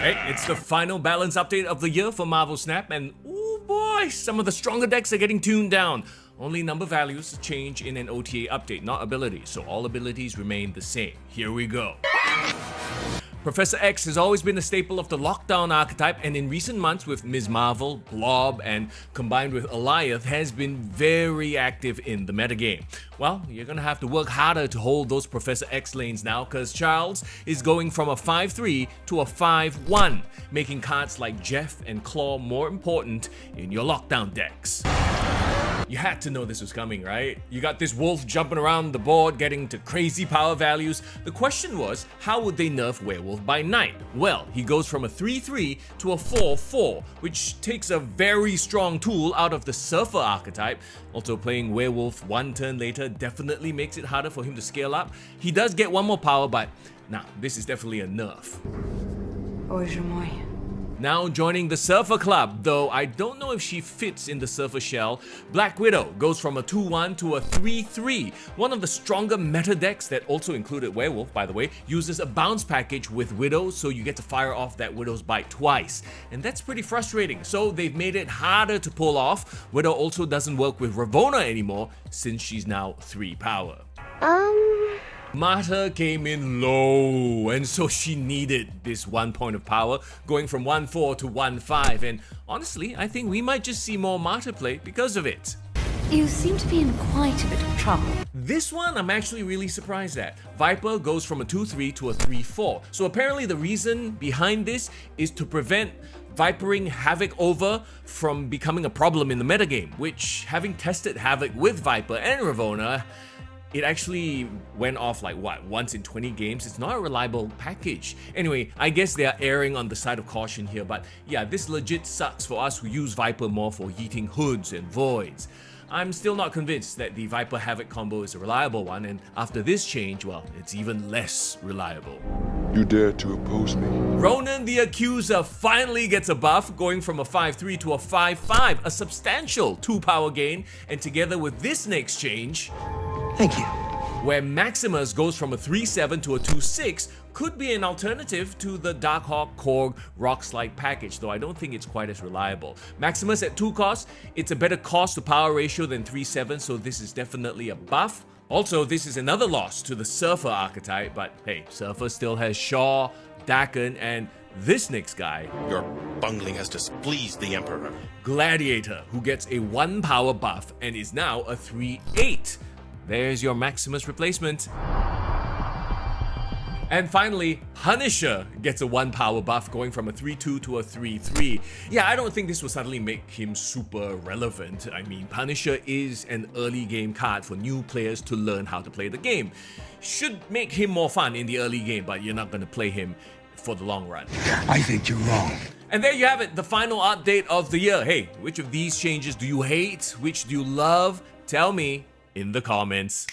Alright, it's the final balance update of the year for Marvel Snap, and oh boy, some of the stronger decks are getting tuned down. Only number values change in an OTA update, not abilities, so all abilities remain the same. Here we go. Professor X has always been a staple of the lockdown archetype, and in recent months with Ms. Marvel, Blob, and combined with Alioth has been very active in the metagame. Well, you're gonna have to work harder to hold those Professor X lanes now, cause Charles is going from a 5-3 to a 5-1, making cards like Jeff and Claw more important in your lockdown decks. You had to know this was coming, right? You got this wolf jumping around the board, getting to crazy power values. The question was, how would they nerf Werewolf by Night? Well, he goes from a 3-3 to a 4-4, which takes a very strong tool out of the Surfer archetype. Also, playing Werewolf one turn later definitely makes it harder for him to scale up. He does get one more power, but nah, this is definitely a nerf. Now joining the Surfer Club, though I don't know if she fits in the Surfer shell, Black Widow goes from a 2-1 to a 3-3. One of the stronger meta decks that also included Werewolf, by the way, uses a bounce package with Widow, so you get to fire off that Widow's Bite twice. And that's pretty frustrating, so they've made it harder to pull off. Widow also doesn't work with Ravonna anymore, since she's now 3 power. Marta came in low, and so she needed this 1 point of power, going from 1-4 to 1-5, and honestly, I think we might just see more Marta play because of it. You seem to be in quite a bit of trouble. This one I'm actually really surprised at. Viper goes from a 2-3 to a 3-4, so apparently the reason behind this is to prevent Vipering Havoc over from becoming a problem in the metagame, which, having tested Havoc with Viper and Ravonna, it actually went off like what, once in 20 games? It's not a reliable package. Anyway, I guess they are erring on the side of caution here, but yeah, this legit sucks for us who use Viper more for yeeting hoods and voids. I'm still not convinced that the Viper Havoc combo is a reliable one, and after this change, well, it's even less reliable. You dare to oppose me? Ronan the Accuser finally gets a buff, going from a 5-3 to a 5-5, a substantial 2 power gain, and together with this next change, thank you, where Maximus goes from a 3-7 to a 2-6, could be an alternative to the Darkhawk Korg Rockslide package, though I don't think it's quite as reliable. Maximus at 2 costs, it's a better cost to power ratio than 3-7, so this is definitely a buff. Also, this is another loss to the Surfer archetype, but hey, Surfer still has Shaw, Dakin, and this next guy, your bungling has displeased the Emperor. Gladiator, who gets a 1 power buff and is now a 3-8. There's your Maximus replacement. And finally, Punisher gets a 1 power buff, going from a 3-2 to a 3-3. Yeah, I don't think this will suddenly make him super relevant. I mean, Punisher is an early game card for new players to learn how to play the game. Should make him more fun in the early game, but you're not gonna play him for the long run. I think you're wrong. And there you have it, the final update of the year. Hey, which of these changes do you hate? Which do you love? Tell me in the comments.